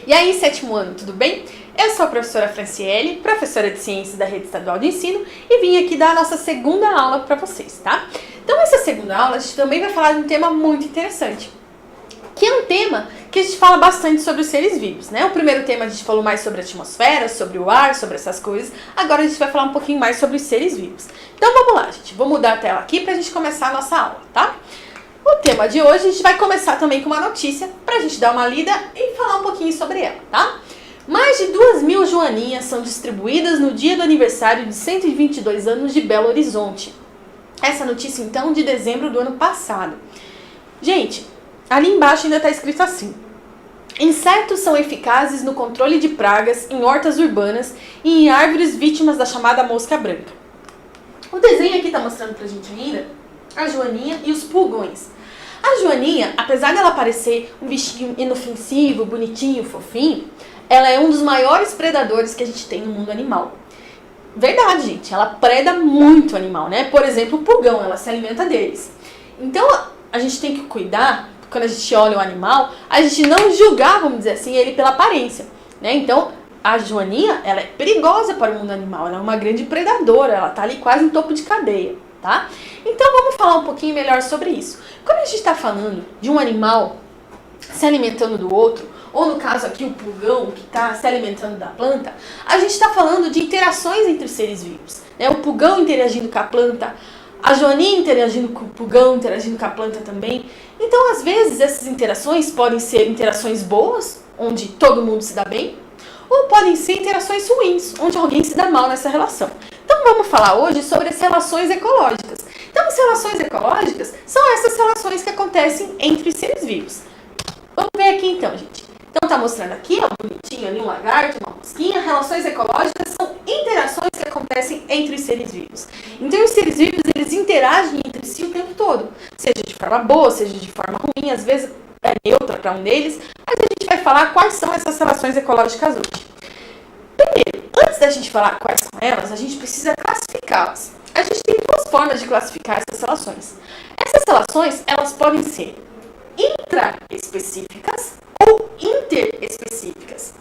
E aí, sétimo ano, tudo bem? Eu sou a professora Franciele, professora de Ciências da Rede Estadual de Ensino, e vim aqui dar a nossa segunda aula para vocês, tá? Então, essa segunda aula, a gente também vai falar de um tema muito interessante, que é um tema que a gente fala bastante sobre os seres vivos, né? O primeiro tema a gente falou mais sobre a atmosfera, sobre o ar, sobre essas coisas. Agora a gente vai falar um pouquinho mais sobre os seres vivos. Então, vamos lá, gente. Vou mudar a tela aqui pra gente começar a nossa aula, tá? O tema de hoje, a gente vai começar também com uma notícia pra gente dar uma lida e falar um pouquinho sobre ela, tá? Mais de 2.000 joaninhas são distribuídas no dia do aniversário de 122 anos de Belo Horizonte. Essa notícia, então, de dezembro do ano passado. Gente, ali embaixo ainda está escrito assim: insetos são eficazes no controle de pragas em hortas urbanas e em árvores vítimas da chamada mosca branca. O desenho aqui está mostrando pra gente ainda a joaninha e os pulgões. A joaninha, apesar dela parecer um bichinho inofensivo, bonitinho, fofinho, ela é um dos maiores predadores que a gente tem no mundo animal. Verdade, gente, ela preda muito animal, né? Por exemplo, o pulgão, ela se alimenta deles. Então, a gente tem que cuidar, quando a gente olha o animal, a gente não julgar, vamos dizer assim, ele pela aparência, né? Então, a joaninha, ela é perigosa para o mundo animal, ela é uma grande predadora, ela tá ali quase em topo de cadeia, tá? Então, vamos falar um pouquinho melhor sobre isso. Quando a gente está falando de um animal se alimentando do outro, ou no caso aqui o pulgão que está se alimentando da planta, a gente está falando de interações entre os seres vivos, né? O pulgão interagindo com a planta, a joaninha interagindo com o pulgão, interagindo com a planta também. Então, às vezes, essas interações podem ser interações boas, onde todo mundo se dá bem, ou podem ser interações ruins, onde alguém se dá mal nessa relação. Então, vamos falar hoje sobre as relações ecológicas. Então, as relações ecológicas são essas relações que acontecem entre os seres vivos. Vamos ver aqui então, gente. Então, tá mostrando aqui, ó, bonitinho ali, um lagarto, uma mosquinha. Relações ecológicas são interações que acontecem entre os seres vivos. Então, os seres vivos, eles interagem entre si o tempo todo. Seja de forma boa, seja de forma ruim, às vezes é neutra para um deles. Mas a gente vai falar quais são essas relações ecológicas hoje. Primeiro, antes da gente falar quais são elas, a gente precisa classificá-las. A gente tem duas formas de classificar essas relações. Essas relações, elas podem ser intraespecíficas ou interespecíficas.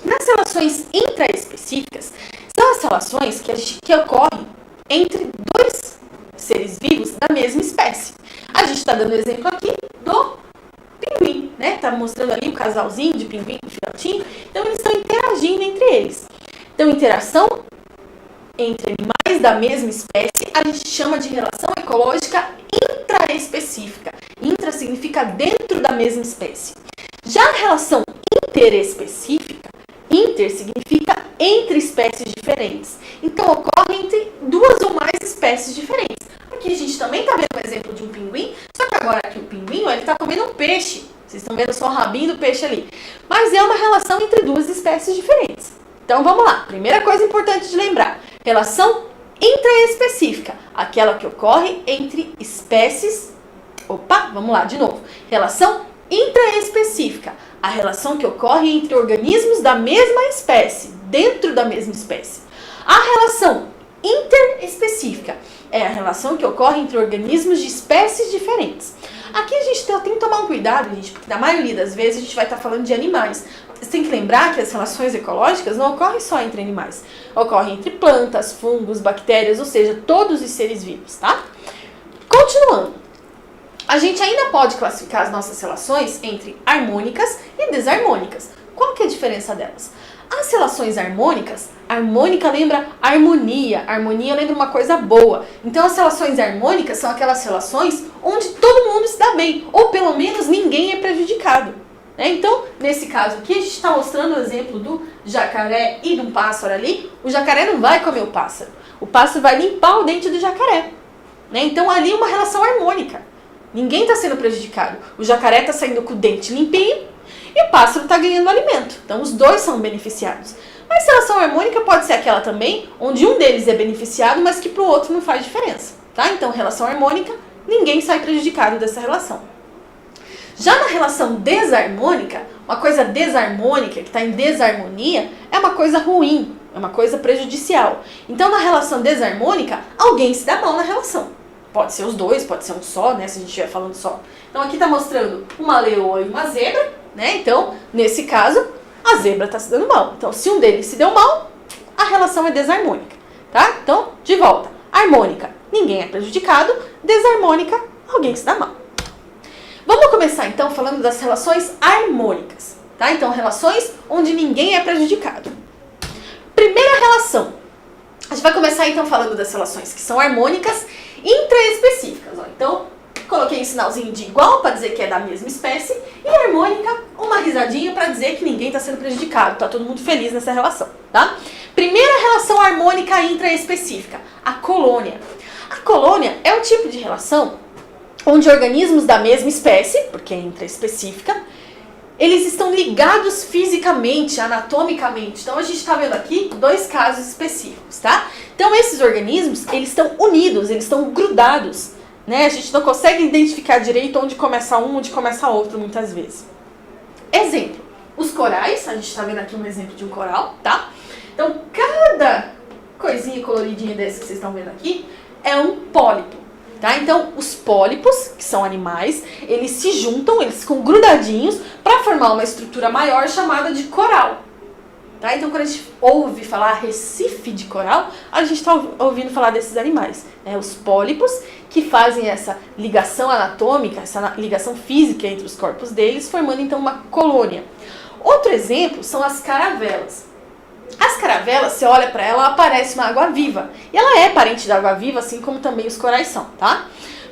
Nas relações intraespecíficas, são as relações que ocorrem entre dois seres vivos da mesma espécie. A gente está dando exemplo aqui do pinguim, né? Está mostrando ali o casalzinho de pinguim com filhotinho. Então, eles estão interagindo entre eles. Então, interação entre animais da mesma espécie, a gente chama de relação ecológica intraespecífica. Intra significa dentro da mesma espécie. Já a relação interespecífica, inter significa entre espécies diferentes. Então, ocorre entre duas ou mais espécies diferentes. Aqui a gente também está vendo um exemplo de um pinguim, só que agora aqui o pinguim, ele está comendo um peixe. Vocês estão vendo só o rabinho do peixe ali. Mas é uma relação entre duas espécies diferentes. Então, vamos lá. Primeira coisa importante de lembrar. Relação intraespecífica, aquela que ocorre entre espécies. Opa, vamos lá de novo. Relação intraespecífica, a relação que ocorre entre organismos da mesma espécie, dentro da mesma espécie. A relação interespecífica é a relação que ocorre entre organismos de espécies diferentes. Aqui a gente tem que tomar um cuidado, gente, porque na maioria das vezes a gente vai estar falando de animais. Você tem que lembrar que as relações ecológicas não ocorrem só entre animais. Ocorrem entre plantas, fungos, bactérias, ou seja, todos os seres vivos, tá? Continuando. A gente ainda pode classificar as nossas relações entre harmônicas e desarmônicas. Qual que é a diferença delas? As relações harmônicas, harmônica lembra harmonia, harmonia lembra uma coisa boa. Então as relações harmônicas são aquelas relações onde todo mundo se dá bem, ou pelo menos ninguém é prejudicado. Então, nesse caso aqui, a gente está mostrando o exemplo do jacaré e de um pássaro ali. O jacaré não vai comer o pássaro vai limpar o dente do jacaré. Então ali é uma relação harmônica. Ninguém está sendo prejudicado. O jacaré está saindo com o dente limpinho e o pássaro está ganhando alimento. Então, os dois são beneficiados. Mas relação harmônica pode ser aquela também onde um deles é beneficiado, mas que para o outro não faz diferença. Tá? Então, relação harmônica, ninguém sai prejudicado dessa relação. Já na relação desarmônica, uma coisa desarmônica, que está em desarmonia, é uma coisa ruim. é uma coisa prejudicial. Então, na relação desarmônica, alguém se dá mal na relação. Pode ser os dois, pode ser um só, né, se a gente estiver falando só. Então, aqui está mostrando uma leoa e uma zebra, né? Então, nesse caso, a zebra está se dando mal. Então, se um deles se deu mal, a relação é desarmônica, tá? Então, de volta. Harmônica, ninguém é prejudicado. Desarmônica, alguém se dá mal. Vamos começar, então, falando das relações harmônicas, tá? Então, relações onde ninguém é prejudicado. Primeira relação. A gente vai começar, então, falando das relações que são harmônicas intraespecíficas. Ó. Então, coloquei um sinalzinho de igual para dizer que é da mesma espécie. E harmônica, uma risadinha para dizer que ninguém está sendo prejudicado. Tá todo mundo feliz nessa relação, tá? Primeira relação harmônica intraespecífica, a colônia. A colônia é um tipo de relação onde organismos da mesma espécie, porque é intraespecífica, eles estão ligados fisicamente, anatomicamente. Então, a gente está vendo aqui dois casos específicos, tá? Então, esses organismos, eles estão unidos, eles estão grudados, né? A gente não consegue identificar direito onde começa um, onde começa outro, muitas vezes. Exemplo, os corais, a gente está vendo aqui um exemplo de um coral, tá? Então, cada coisinha coloridinha desse que vocês estão vendo aqui é um pólipo. Tá? Então, os pólipos, que são animais, eles se juntam, eles ficam grudadinhos para formar uma estrutura maior chamada de coral. Tá? Então, quando a gente ouve falar recife de coral, a gente está ouvindo falar desses animais. Né? Os pólipos, que fazem essa ligação anatômica, essa ligação física entre os corpos deles, formando então uma colônia. Outro exemplo são as caravelas. As caravelas, você olha para ela, aparece uma água-viva. E ela é parente da água-viva, assim como também os corais são, tá?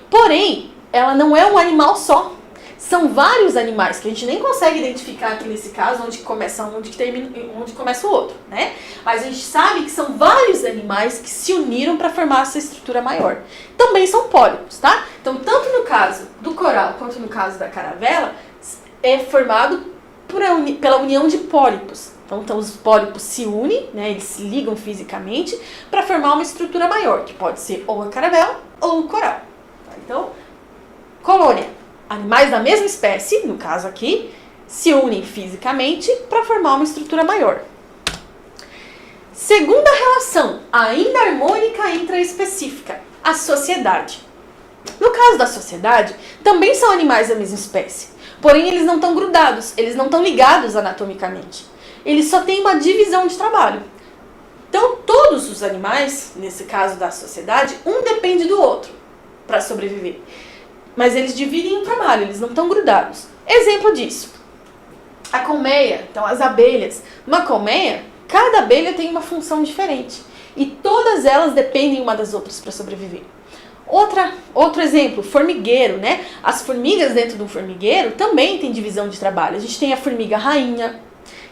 Porém, ela não é um animal só. São vários animais que a gente nem consegue identificar aqui nesse caso, onde começa um, onde termina, onde começa o outro, né? Mas a gente sabe que são vários animais que se uniram para formar essa estrutura maior. Também são pólipos, tá? Então, tanto no caso do coral quanto no caso da caravela, é formado pela união de pólipos. Então, os pólipos se unem, né, eles se ligam fisicamente para formar uma estrutura maior, que pode ser ou a caravela ou o coral. Então, colônia. Animais da mesma espécie, no caso aqui, se unem fisicamente para formar uma estrutura maior. Segunda relação, ainda harmônica intraespecífica, a sociedade. No caso da sociedade, também são animais da mesma espécie, porém eles não estão grudados, eles não estão ligados anatomicamente. Eles só têm uma divisão de trabalho. Então, todos os animais, nesse caso da sociedade, um depende do outro para sobreviver. Mas eles dividem o trabalho, eles não estão grudados. Exemplo disso, a colmeia, então as abelhas. Uma colmeia, cada abelha tem uma função diferente. E todas elas dependem uma das outras para sobreviver. Outro exemplo, formigueiro, né? As formigas dentro de um formigueiro também têm divisão de trabalho. A gente tem a formiga rainha,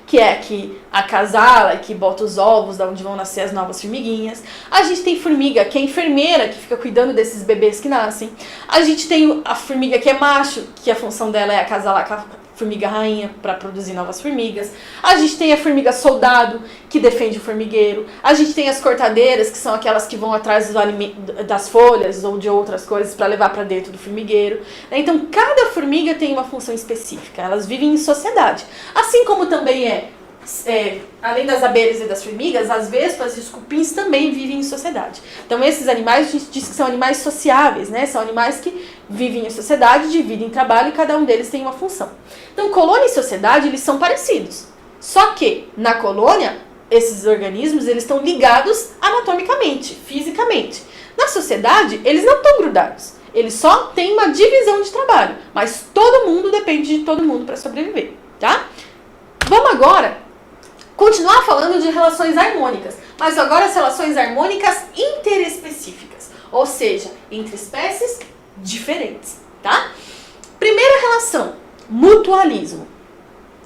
que é que acasala, que bota os ovos da onde vão nascer as novas formiguinhas. A gente tem formiga, que é enfermeira, que fica cuidando desses bebês que nascem. A gente tem a formiga que é macho, que a função dela é acasalar com a formiga rainha para produzir novas formigas. A gente tem a formiga soldado, que defende o formigueiro. A gente tem as cortadeiras, que são aquelas que vão atrás das folhas ou de outras coisas para levar para dentro do formigueiro. Então, cada formiga tem uma função específica. Elas vivem em sociedade. Assim como também além das abelhas e das formigas, as vespas e os cupins também vivem em sociedade. Então, esses animais, a gente diz que são animais sociáveis, né? São animais que vivem em sociedade, dividem trabalho e cada um deles tem uma função. Então, colônia e sociedade, eles são parecidos. Só que, na colônia, esses organismos, eles estão ligados anatomicamente, fisicamente. Na sociedade, eles não estão grudados. Eles só têm uma divisão de trabalho. Mas todo mundo depende de todo mundo para sobreviver, tá? Vamos agora continuar falando de relações harmônicas, mas agora as relações harmônicas interespecíficas, ou seja, entre espécies diferentes, tá? Primeira relação, mutualismo.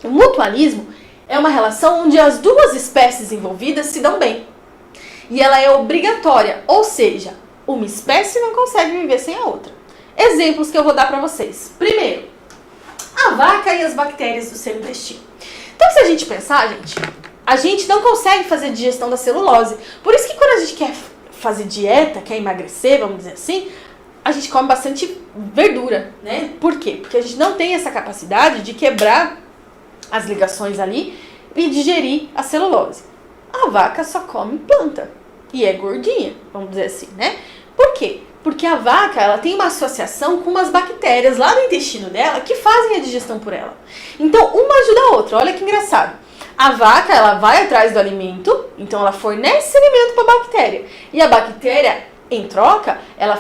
O mutualismo é uma relação onde as duas espécies envolvidas se dão bem. E ela é obrigatória, ou seja, uma espécie não consegue viver sem a outra. Exemplos que eu vou dar para vocês. Primeiro, a vaca e as bactérias do seu intestino. Então, se a gente pensar, a gente não consegue fazer digestão da celulose. Por isso que quando a gente quer fazer dieta, quer emagrecer, vamos dizer assim, a gente come bastante verdura, né? Por quê? Porque a gente não tem essa capacidade de quebrar as ligações ali e digerir a celulose. A vaca só come planta e é gordinha, vamos dizer assim, né? Por quê? Porque a vaca, ela tem uma associação com umas bactérias lá no intestino dela que fazem a digestão por ela. Então, uma ajuda a outra. Olha que engraçado. A vaca, ela vai atrás do alimento, então ela fornece alimento para a bactéria. E a bactéria, em troca, ela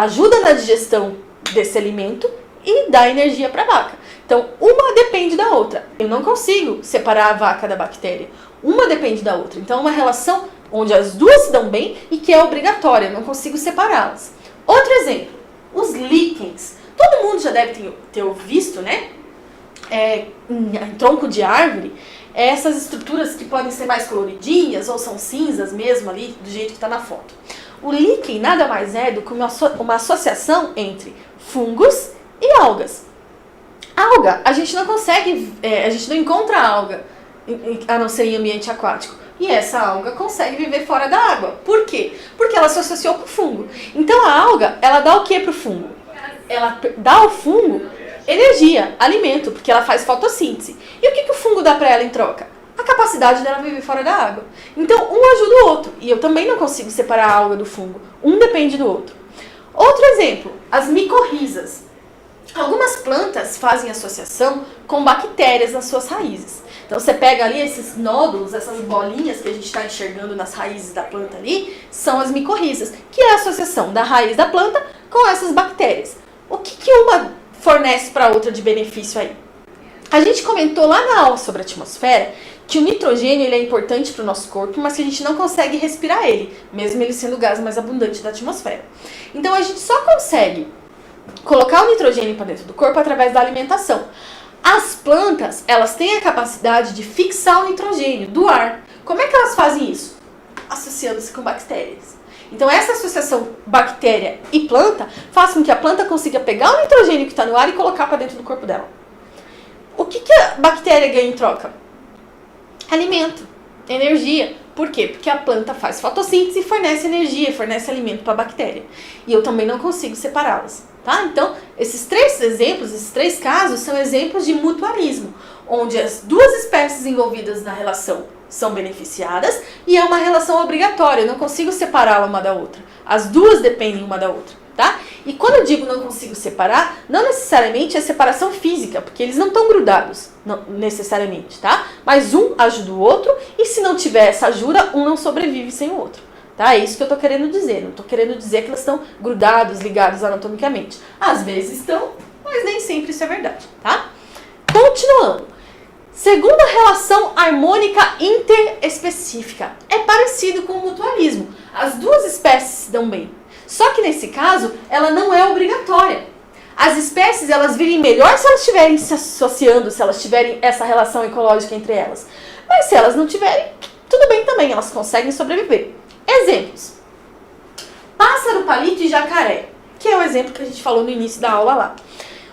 ajuda na digestão desse alimento e dá energia para a vaca. Então, uma depende da outra. Eu não consigo separar a vaca da bactéria. Uma depende da outra. Então, é uma relação onde as duas se dão bem e que é obrigatória. Eu não consigo separá-las. Outro exemplo, os líquens. Todo mundo já deve ter visto, né? Em tronco de árvore, essas estruturas que podem ser mais coloridinhas ou são cinzas mesmo ali, do jeito que está na foto. O líquen nada mais é do que uma associação entre fungos e algas. Alga, a gente não consegue, a gente não encontra alga a não ser em ambiente aquático. E essa alga consegue viver fora da água. Por quê? Porque ela se associou com o fungo. Então a alga, ela dá o que para o fungo? Ela dá ao fungo energia, alimento, porque ela faz fotossíntese. E o que o fungo dá para ela em troca? A capacidade dela viver fora da água. Então um ajuda o outro. E eu também não consigo separar a alga do fungo. Um depende do outro. Outro exemplo, as micorrizas. Algumas plantas fazem associação com bactérias nas suas raízes. Então você pega ali esses nódulos, essas bolinhas que a gente está enxergando nas raízes da planta ali, são as micorrizas, que é a associação da raiz da planta com essas bactérias. O que uma fornece para a outra de benefício aí? A gente comentou lá na aula sobre a atmosfera que o nitrogênio ele é importante para o nosso corpo, mas que a gente não consegue respirar ele, mesmo ele sendo o gás mais abundante da atmosfera. Então a gente só consegue colocar o nitrogênio para dentro do corpo através da alimentação. As plantas, elas têm a capacidade de fixar o nitrogênio do ar. Como é que elas fazem isso? Associando-se com bactérias. Então essa associação bactéria e planta faz com que a planta consiga pegar o nitrogênio que está no ar e colocar para dentro do corpo dela. O que a bactéria ganha em troca? Alimento, energia. Por quê? Porque a planta faz fotossíntese e fornece energia, fornece alimento para a bactéria. E eu também não consigo separá-las. Tá? Então, esses três exemplos, esses três casos, são exemplos de mutualismo, onde as duas espécies envolvidas na relação são beneficiadas e é uma relação obrigatória, eu não consigo separá-la uma da outra. As duas dependem uma da outra. Tá? E quando eu digo não consigo separar, não necessariamente é separação física, porque eles não estão grudados, não, necessariamente, tá? Mas um ajuda o outro e se não tiver essa ajuda, um não sobrevive sem o outro. Tá? É isso que eu tô querendo dizer. Não tô querendo dizer que eles estão grudados, ligados anatomicamente. Às vezes estão, mas nem sempre isso é verdade, tá? Continuando. Segunda relação harmônica interespecífica. É parecido com o mutualismo. As duas espécies se dão bem. Só que nesse caso, ela não é obrigatória. As espécies, elas vivem melhor se elas estiverem se associando, se elas tiverem essa relação ecológica entre elas. Mas se elas não tiverem, tudo bem também, elas conseguem sobreviver. Exemplos. Pássaro, palito e jacaré, que é o exemplo que a gente falou no início da aula lá.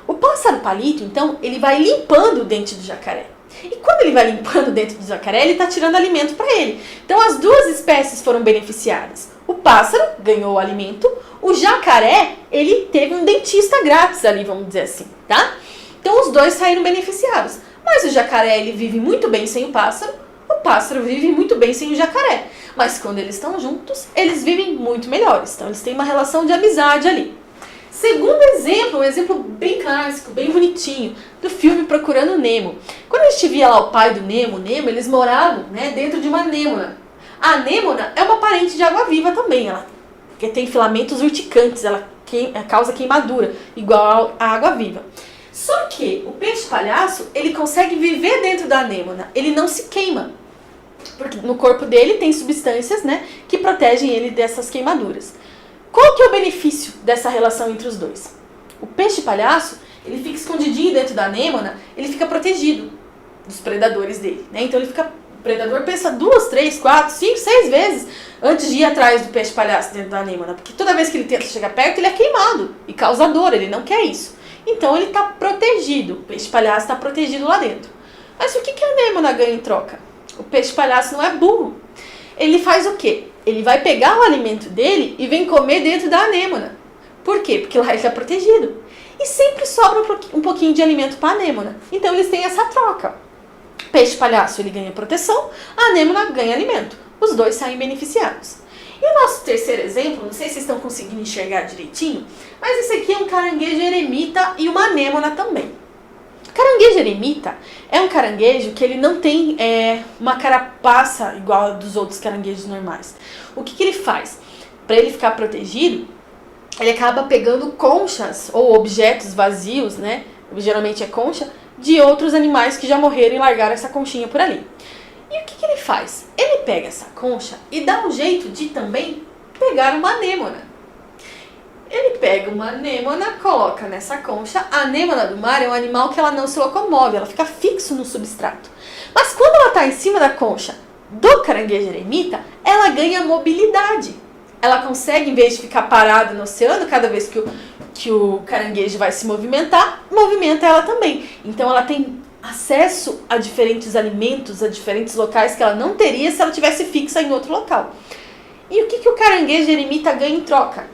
O pássaro palito, então, ele vai limpando o dente do jacaré. E quando ele vai limpando o dente do jacaré, ele está tirando alimento para ele. Então as duas espécies foram beneficiadas. O pássaro ganhou o alimento, o jacaré, ele teve um dentista grátis ali, vamos dizer assim, tá? Então os dois saíram beneficiados. Mas o jacaré, ele vive muito bem sem o pássaro vive muito bem sem o jacaré. Mas quando eles estão juntos, eles vivem muito melhores. Então eles têm uma relação de amizade ali. Segundo exemplo, um exemplo bem clássico, bem bonitinho, do filme Procurando Nemo. Quando a gente via lá o pai do Nemo, eles moravam, né, dentro de uma anêmona. A anêmona é uma parente de água-viva também, ela que tem filamentos urticantes, ela causa queimadura, igual a água-viva. Só que o peixe-palhaço, ele consegue viver dentro da anêmona, ele não se queima. Porque no corpo dele tem substâncias, né, que protegem ele dessas queimaduras. Qual que é o benefício dessa relação entre os dois? O peixe-palhaço, ele fica escondidinho dentro da anêmona, ele fica protegido dos predadores dele, né? Então o predador pensa 2, 3, 4, 5, 6 vezes antes de ir atrás do peixe-palhaço dentro da anêmona, porque toda vez que ele tenta chegar perto, ele é queimado e causa dor, ele não quer isso. Então ele está protegido, o peixe-palhaço está protegido lá dentro. Mas o que a anêmona ganha em troca? O peixe-palhaço não é burro. Ele faz o quê? Ele vai pegar o alimento dele e vem comer dentro da anêmona. Por quê? Porque lá ele está protegido. E sempre sobra um pouquinho de alimento para a anêmona. Então eles têm essa troca. Peixe palhaço, ele ganha proteção, a anêmona ganha alimento. Os dois saem beneficiados. E o nosso terceiro exemplo, não sei se vocês estão conseguindo enxergar direitinho, mas esse aqui é um caranguejo eremita e uma anêmona também. O caranguejo eremita é um caranguejo que ele não tem uma carapaça igual a dos outros caranguejos normais. O que ele faz? Para ele ficar protegido, ele acaba pegando conchas ou objetos vazios, né? Geralmente é concha, de outros animais que já morreram e largaram essa conchinha por ali. E o que ele faz? Ele pega essa concha e dá um jeito de também pegar uma anêmona. Ele pega uma anêmona, coloca nessa concha. A anêmona do mar é um animal que ela não se locomove, ela fica fixo no substrato. Mas quando ela está em cima da concha do caranguejo eremita, ela ganha mobilidade. Ela consegue, em vez de ficar parada no oceano, cada vez que o caranguejo vai se movimentar, movimenta ela também. Então ela tem acesso a diferentes alimentos, a diferentes locais que ela não teria se ela tivesse fixa em outro local. E o que o caranguejo eremita ganha em troca?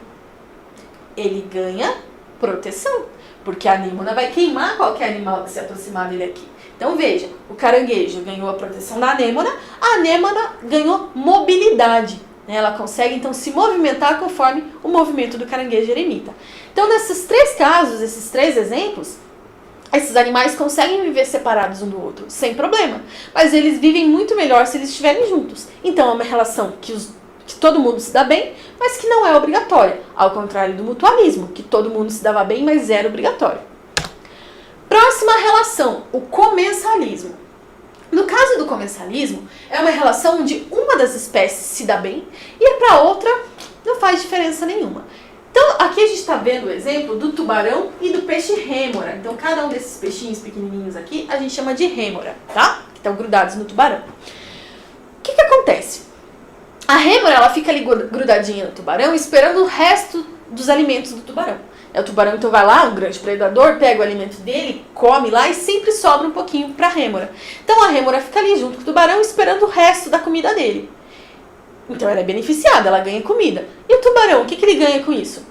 Ele ganha proteção, porque a anêmona vai queimar qualquer animal que se aproximar dele aqui. Então veja, o caranguejo ganhou a proteção da anêmona, a anêmona ganhou mobilidade. Ela consegue então se movimentar conforme o movimento do caranguejo eremita. Então nesses três casos, esses três exemplos, esses animais conseguem viver separados um do outro, sem problema. Mas eles vivem muito melhor se eles estiverem juntos. Então é uma relação que todo mundo se dá bem, mas que não é obrigatória. Ao contrário do mutualismo, que todo mundo se dava bem, mas era obrigatório. Próxima relação, o comensalismo. No caso do comensalismo, é uma relação onde uma das espécies se dá bem e para a outra não faz diferença nenhuma. Então, aqui a gente está vendo o exemplo do tubarão e do peixe rêmora. Então, cada um desses peixinhos pequenininhos aqui, a gente chama de rêmora, tá? Que estão grudados no tubarão. O que acontece? A rêmora, ela fica ali grudadinha no tubarão, esperando o resto dos alimentos do tubarão. O tubarão, então, vai lá, um grande predador, pega o alimento dele, come lá e sempre sobra um pouquinho para a rêmora. Então, a rêmora fica ali junto com o tubarão, esperando o resto da comida dele. Então ela é beneficiada, ela ganha comida. E o tubarão, o que ele ganha com isso?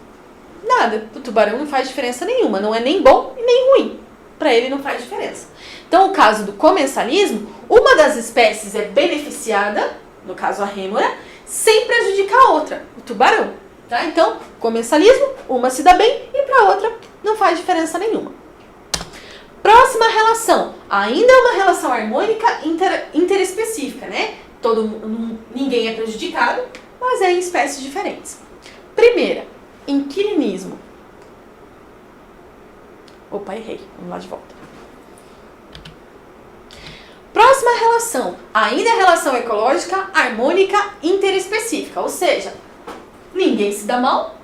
Nada. O tubarão não faz diferença nenhuma. Não é nem bom e nem ruim. Para ele não faz diferença. Então, o caso do comensalismo, uma das espécies é beneficiada, no caso a rêmora, sem prejudicar a outra, o tubarão. Tá? Então, comensalismo, uma se dá bem e para a outra não faz diferença nenhuma. Próxima relação. Ainda é uma relação harmônica interespecífica, né? Ninguém é prejudicado, mas é em espécies diferentes. Primeira, inquilinismo. Opa, errei. Vamos lá de volta. Próxima relação, ainda é relação ecológica, harmônica, interespecífica, ou seja, ninguém se dá mal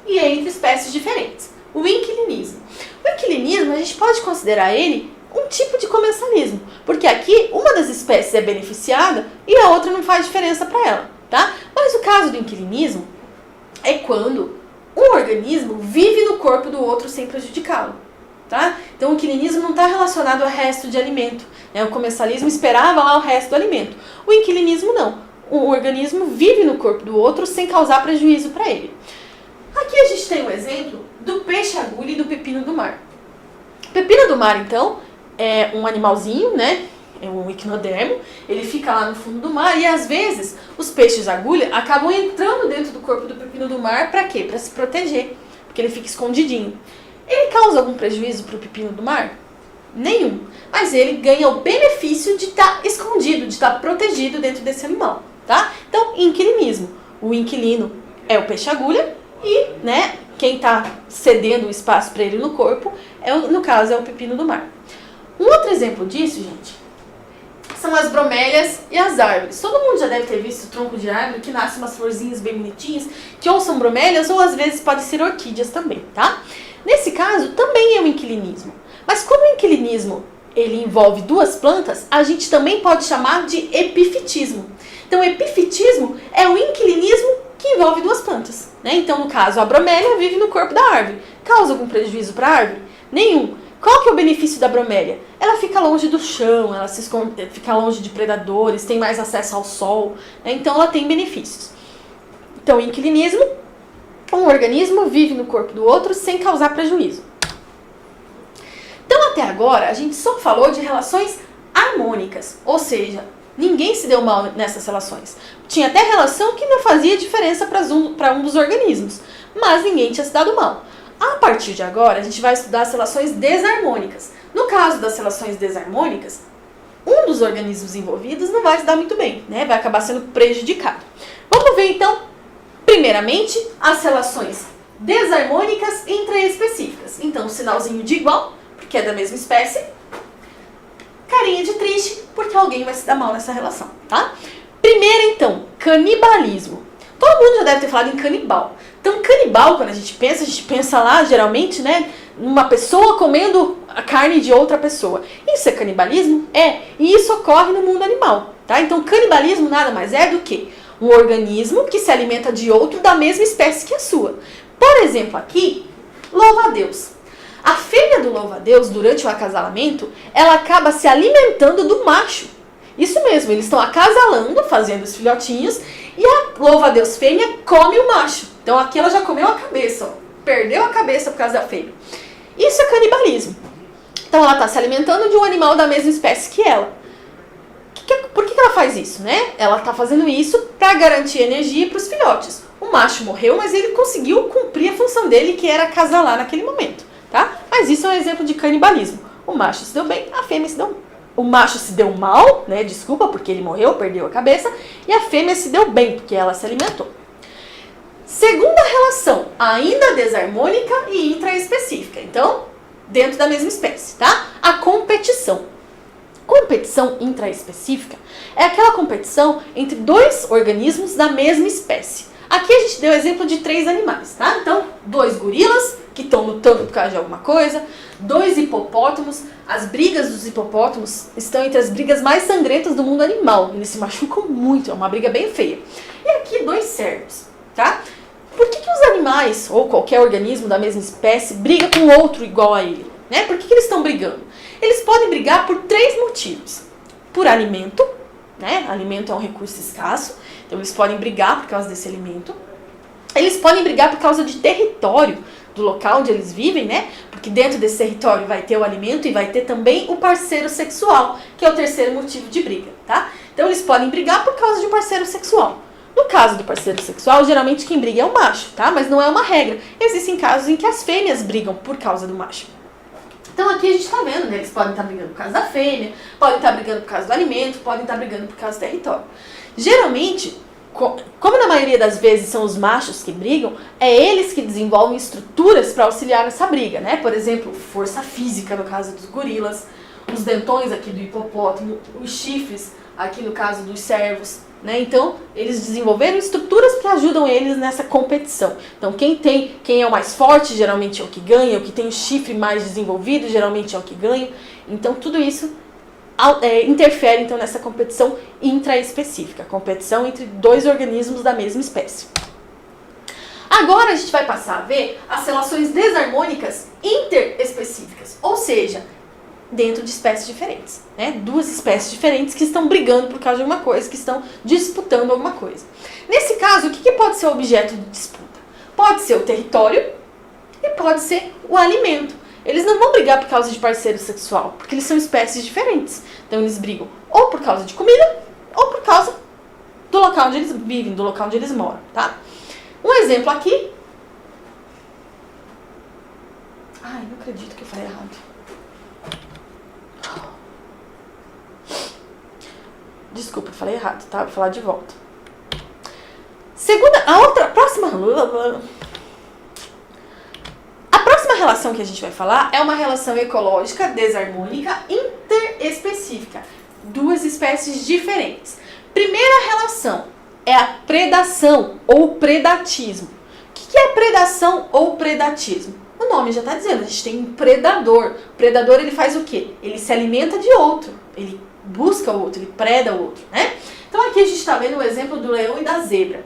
e é entre espécies diferentes. O inquilinismo. O inquilinismo, a gente pode considerar ele um tipo de comensalismo, porque aqui uma das espécies é beneficiada e a outra não faz diferença para ela, tá? Mas o caso do inquilinismo é quando um organismo vive no corpo do outro sem prejudicá-lo, tá? Então o inquilinismo não está relacionado ao resto de alimento, né? O comensalismo esperava lá o resto do alimento. O inquilinismo não. O organismo vive no corpo do outro sem causar prejuízo para ele. Aqui a gente tem um exemplo do peixe-agulha e do pepino do mar. O pepino do mar, então, é um animalzinho, né? É um equinodermo. Ele fica lá no fundo do mar e, às vezes, os peixes-agulha acabam entrando dentro do corpo do pepino do mar para quê? Para se proteger, porque ele fica escondidinho. Ele causa algum prejuízo para o pepino do mar? Nenhum. Mas ele ganha o benefício de estar escondido, de estar protegido dentro desse animal, tá? Então, inquilinismo. O inquilino é o peixe-agulha e, né, quem está cedendo o espaço para ele no corpo, no caso, é o pepino do mar. Um outro exemplo disso, gente, são as bromélias e as árvores. Todo mundo já deve ter visto o tronco de árvore que nasce umas florzinhas bem bonitinhas, que ou são bromélias ou às vezes podem ser orquídeas também, tá? Nesse caso, também é o inquilinismo. Mas como o inquilinismo ele envolve duas plantas, a gente também pode chamar de epifitismo. Então, epifitismo é o inquilinismo que envolve duas plantas, né? Então, no caso, a bromélia vive no corpo da árvore. Causa algum prejuízo para a árvore? Nenhum. Qual que é o benefício da bromélia? Ela fica longe do chão, ela fica longe de predadores, tem mais acesso ao sol, né? Então ela tem benefícios. Então, o inquilinismo, um organismo vive no corpo do outro sem causar prejuízo. Então, até agora, a gente só falou de relações harmônicas, ou seja, ninguém se deu mal nessas relações. Tinha até relação que não fazia diferença para um dos organismos, mas ninguém tinha se dado mal. A partir de agora, a gente vai estudar as relações desarmônicas. No caso das relações desarmônicas, um dos organismos envolvidos não vai se dar muito bem, né? Vai acabar sendo prejudicado. Vamos ver então, primeiramente, as relações desarmônicas intraespecíficas. Então, sinalzinho de igual, porque é da mesma espécie. Carinha de triste, porque alguém vai se dar mal nessa relação, tá? Primeiro, então, canibalismo. Todo mundo já deve ter falado em canibal. Então, canibal, quando a gente pensa lá, geralmente, né, numa pessoa comendo a carne de outra pessoa. Isso é canibalismo? É. E isso ocorre no mundo animal, tá? Então, canibalismo nada mais é do que um organismo que se alimenta de outro da mesma espécie que a sua. Por exemplo, aqui, louva-a-Deus. A fêmea do louva-a-Deus, durante o acasalamento, ela acaba se alimentando do macho. Isso mesmo, eles estão acasalando, fazendo os filhotinhos, e a louva-a-Deus fêmea come o macho. Então aqui ela já comeu a cabeça, ó, perdeu a cabeça por causa da fêmea. Isso é canibalismo. Então ela está se alimentando de um animal da mesma espécie que ela. Por que ela faz isso, né? Ela está fazendo isso para garantir energia para os filhotes. O macho morreu, mas ele conseguiu cumprir a função dele, que era acasalar naquele momento, tá? Mas isso é um exemplo de canibalismo. O macho se deu bem, a fêmea se deu mal. O macho se deu mal, né? Desculpa, porque ele morreu, perdeu a cabeça. E a fêmea se deu bem, porque ela se alimentou. Segunda relação, ainda desarmônica e intraespecífica. Então, dentro da mesma espécie, tá? A competição. Competição intraespecífica é aquela competição entre dois organismos da mesma espécie. Aqui a gente deu exemplo de 3 animais, tá? Então, 2 gorilas que estão lutando por causa de alguma coisa, 2 hipopótamos. As brigas dos hipopótamos estão entre as brigas mais sangrentas do mundo animal. Eles se machucam muito, é uma briga bem feia. E aqui 2 cervos, tá? Por que os animais, ou qualquer organismo da mesma espécie, briga com outro igual a ele? Né? Por que eles estão brigando? Eles podem brigar por 3 motivos. Por alimento, né? Alimento é um recurso escasso, então eles podem brigar por causa desse alimento. Eles podem brigar por causa de território, do local onde eles vivem, né? Porque dentro desse território vai ter o alimento e vai ter também o parceiro sexual, que é o terceiro motivo de briga, tá? Então eles podem brigar por causa de um parceiro sexual. No caso do parceiro sexual, geralmente quem briga é o macho, tá? Mas não é uma regra. Existem casos em que as fêmeas brigam por causa do macho. Então aqui a gente está vendo, né? Eles podem estar brigando por causa da fêmea, podem estar brigando por causa do alimento, podem estar brigando por causa do território. Geralmente, como na maioria das vezes são os machos que brigam, é eles que desenvolvem estruturas para auxiliar nessa briga, né? Por exemplo, força física no caso dos gorilas, os dentões aqui do hipopótamo, os chifres aqui no caso dos cervos, né? Então, eles desenvolveram estruturas que ajudam eles nessa competição. Então, quem é o mais forte geralmente é o que ganha, o que tem o chifre mais desenvolvido geralmente é o que ganha. Então, tudo isso interfere então nessa competição intraespecífica, competição entre 2 organismos da mesma espécie. Agora a gente vai passar a ver as relações desarmônicas interespecíficas, ou seja, dentro de espécies diferentes, né? 2 espécies diferentes que estão brigando por causa de alguma coisa, que estão disputando alguma coisa. Nesse caso, o que pode ser objeto de disputa? Pode ser o território e pode ser o alimento. Eles não vão brigar por causa de parceiro sexual, porque eles são espécies diferentes. Então eles brigam ou por causa de comida, ou por causa do local onde eles vivem, do local onde eles moram, tá? Um exemplo aqui. Ai, não acredito que eu falei errado. Desculpa, eu falei errado, tá? Vou falar de volta. A próxima relação que a gente vai falar é uma relação ecológica desarmônica interespecífica. 2 espécies diferentes. Primeira relação é a predação ou predatismo. O que é predação ou predatismo? O nome já está dizendo, a gente tem um predador. O predador, ele faz o quê? Ele se alimenta de outro, ele busca o outro, ele preda o outro, né? Então aqui a gente está vendo o exemplo do leão e da zebra.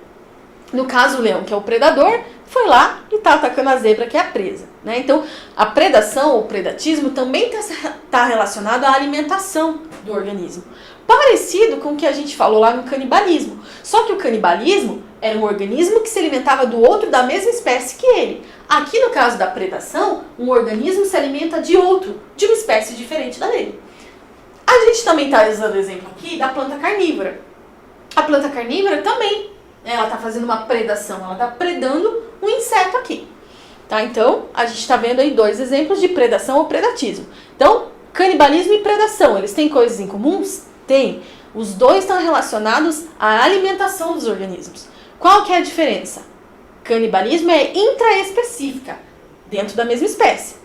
No caso, o leão, que é o predador, foi lá e está atacando a zebra, que é a presa, né? Então, a predação ou predatismo também está relacionado à alimentação do organismo. Parecido com o que a gente falou lá no canibalismo. Só que o canibalismo era um organismo que se alimentava do outro da mesma espécie que ele. Aqui, no caso da predação, um organismo se alimenta de outro, de uma espécie diferente da dele. A gente também está usando o exemplo aqui da planta carnívora. A planta carnívora também, ela está fazendo uma predação, ela está predando um inseto aqui. Tá? Então, a gente está vendo aí dois exemplos de predação ou predatismo. Então, canibalismo e predação, eles têm coisas em comuns? Tem. Os dois estão relacionados à alimentação dos organismos. Qual que é a diferença? Canibalismo é intraespecífica, dentro da mesma espécie.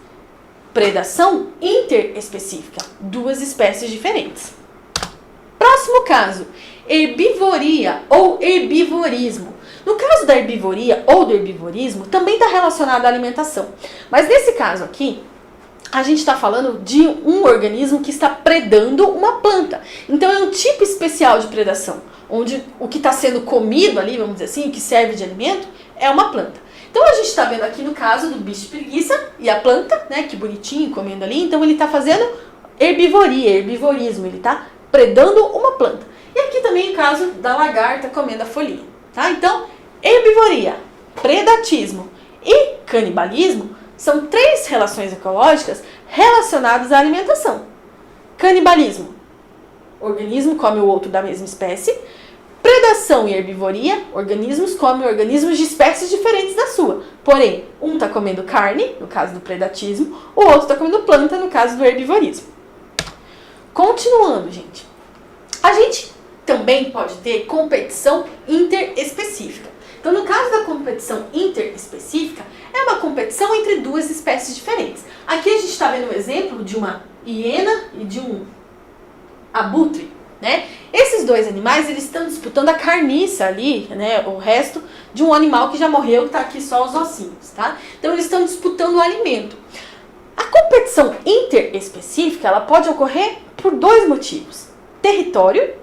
Predação interespecífica, duas espécies diferentes. Próximo caso, herbivoria ou herbivorismo. No caso da herbivoria ou do herbivorismo, também está relacionado à alimentação. Mas nesse caso aqui, a gente está falando de um organismo que está predando uma planta. Então é um tipo especial de predação, onde o que está sendo comido ali, vamos dizer assim, o que serve de alimento, é uma planta. Então a gente está vendo aqui no caso do bicho de preguiça e a planta, né, que bonitinho, comendo ali. Então ele está fazendo herbivoria, herbivorismo, ele está predando uma planta. E aqui também o caso da lagarta comendo a folhinha, tá? Então, herbivoria, predatismo e canibalismo são três relações ecológicas relacionadas à alimentação. Canibalismo, organismo come o outro da mesma espécie. Predação e herbivoria, organismos comem organismos de espécies diferentes da sua. Porém, um está comendo carne, no caso do predatismo, o outro está comendo planta, no caso do herbivorismo. Continuando, gente. A gente também pode ter competição interespecífica. Então, no caso da competição interespecífica, é uma competição entre duas espécies diferentes. Aqui a gente está vendo um exemplo de uma hiena e de um abutre, né? Esses dois animais, eles estão disputando a carniça ali, né? O resto de um animal que já morreu, que está aqui só os ossinhos, tá? Então, eles estão disputando o alimento. A competição interespecífica, ela pode ocorrer por dois motivos: território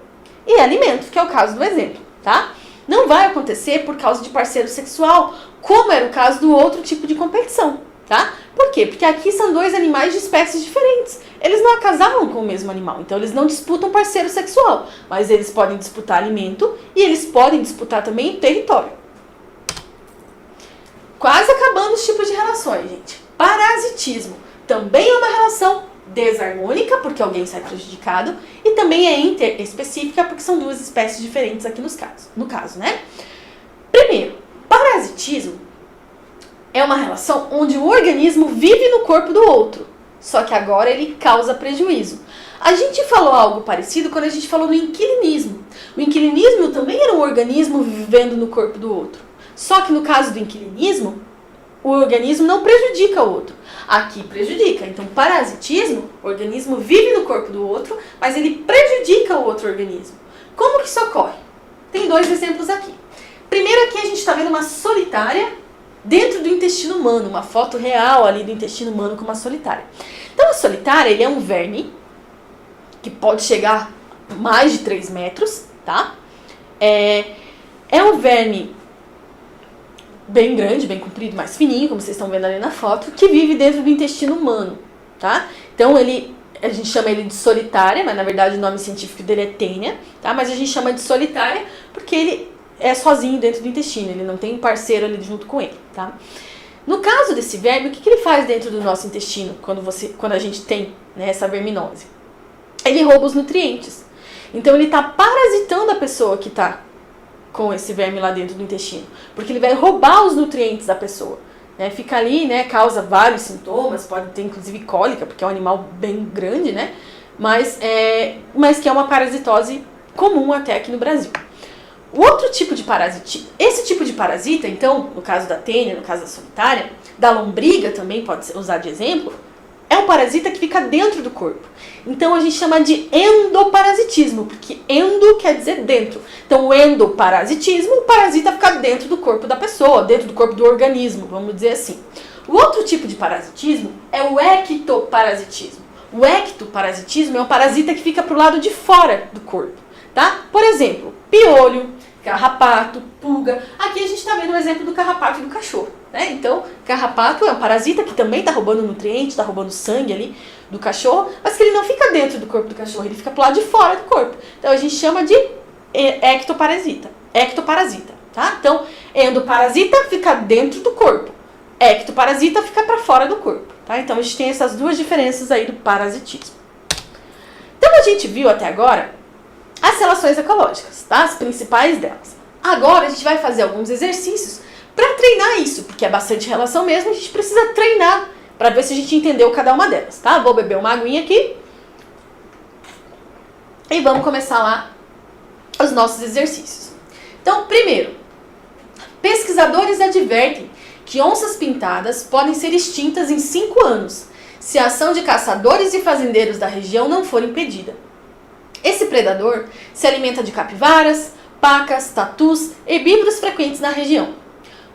e alimento, que é o caso do exemplo, tá? Não vai acontecer por causa de parceiro sexual, como era o caso do outro tipo de competição, tá? Por quê? Porque aqui são dois animais de espécies diferentes. Eles não acasalam com o mesmo animal, então eles não disputam parceiro sexual, mas eles podem disputar alimento e eles podem disputar também território. Quase acabando os tipos de relações, gente. Parasitismo também é uma relação desarmônica, porque alguém sai prejudicado, e também é interespecífica, porque são duas espécies diferentes aqui no caso, né? Primeiro, parasitismo é uma relação onde o organismo vive no corpo do outro, só que agora ele causa prejuízo. A gente falou algo parecido quando a gente falou do inquilinismo. O inquilinismo também era um organismo vivendo no corpo do outro, só que no caso do inquilinismo, o organismo não prejudica o outro. Aqui prejudica. Então, parasitismo, o organismo vive no corpo do outro, mas ele prejudica o outro organismo. Como que isso ocorre? Tem dois exemplos aqui. Primeiro aqui a gente está vendo uma solitária dentro do intestino humano, uma foto real ali do intestino humano com uma solitária. Então, a solitária, ele é um verme que pode chegar a mais de 3 metros, tá? É um verme bem grande, bem comprido, mais fininho, como vocês estão vendo ali na foto, que vive dentro do intestino humano, tá? Então, a gente chama ele de solitária, mas na verdade o nome científico dele é tênia, tá? Mas a gente chama de solitária porque ele é sozinho dentro do intestino, ele não tem um parceiro ali junto com ele, tá? No caso desse verme, o que ele faz dentro do nosso intestino quando a gente tem, né, essa verminose? Ele rouba os nutrientes. Então, ele está parasitando a pessoa que está com esse verme lá dentro do intestino, porque ele vai roubar os nutrientes da pessoa, né? Fica ali, né, causa vários sintomas, pode ter inclusive cólica, porque é um animal bem grande, né, mas que é uma parasitose comum até aqui no Brasil. O outro tipo de parasita, esse tipo de parasita, então, no caso da tênia, no caso da solitária, da lombriga também pode ser usado de exemplo, é um parasita que fica dentro do corpo. Então, a gente chama de endoparasitismo, porque endo quer dizer dentro. Então, o endoparasitismo, o parasita fica dentro do corpo da pessoa, dentro do corpo do organismo, vamos dizer assim. O outro tipo de parasitismo é o ectoparasitismo. O ectoparasitismo é um parasita que fica pro lado de fora do corpo, tá? Por exemplo, piolho, carrapato, pulga. Aqui a gente está vendo o exemplo do carrapato e do cachorro, né? Então, carrapato é um parasita que também está roubando nutrientes, está roubando sangue ali do cachorro, mas que ele não fica dentro do corpo do cachorro, ele fica pro lado de fora do corpo. Então, a gente chama de ectoparasita, tá? Então, endoparasita fica dentro do corpo, ectoparasita fica para fora do corpo, tá? Então, a gente tem essas duas diferenças aí do parasitismo. Então a gente viu até agora as relações ecológicas, tá? As principais delas. Agora a gente vai fazer alguns exercícios para treinar isso, porque é bastante relação mesmo, a gente precisa treinar para ver se a gente entendeu cada uma delas, tá? Vou beber uma aguinha aqui e vamos começar lá os nossos exercícios. Então, primeiro, pesquisadores advertem que onças pintadas podem ser extintas em 5 anos, se a ação de caçadores e fazendeiros da região não for impedida. Esse predador se alimenta de capivaras, pacas, tatus e herbívoros frequentes na região.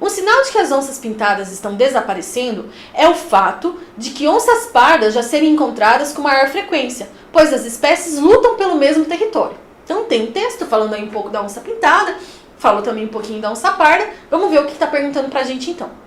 Um sinal de que as onças pintadas estão desaparecendo é o fato de que onças pardas já serem encontradas com maior frequência, pois as espécies lutam pelo mesmo território. Então tem um texto falando aí um pouco da onça pintada, falou também um pouquinho da onça parda. Vamos ver o que está perguntando pra gente então.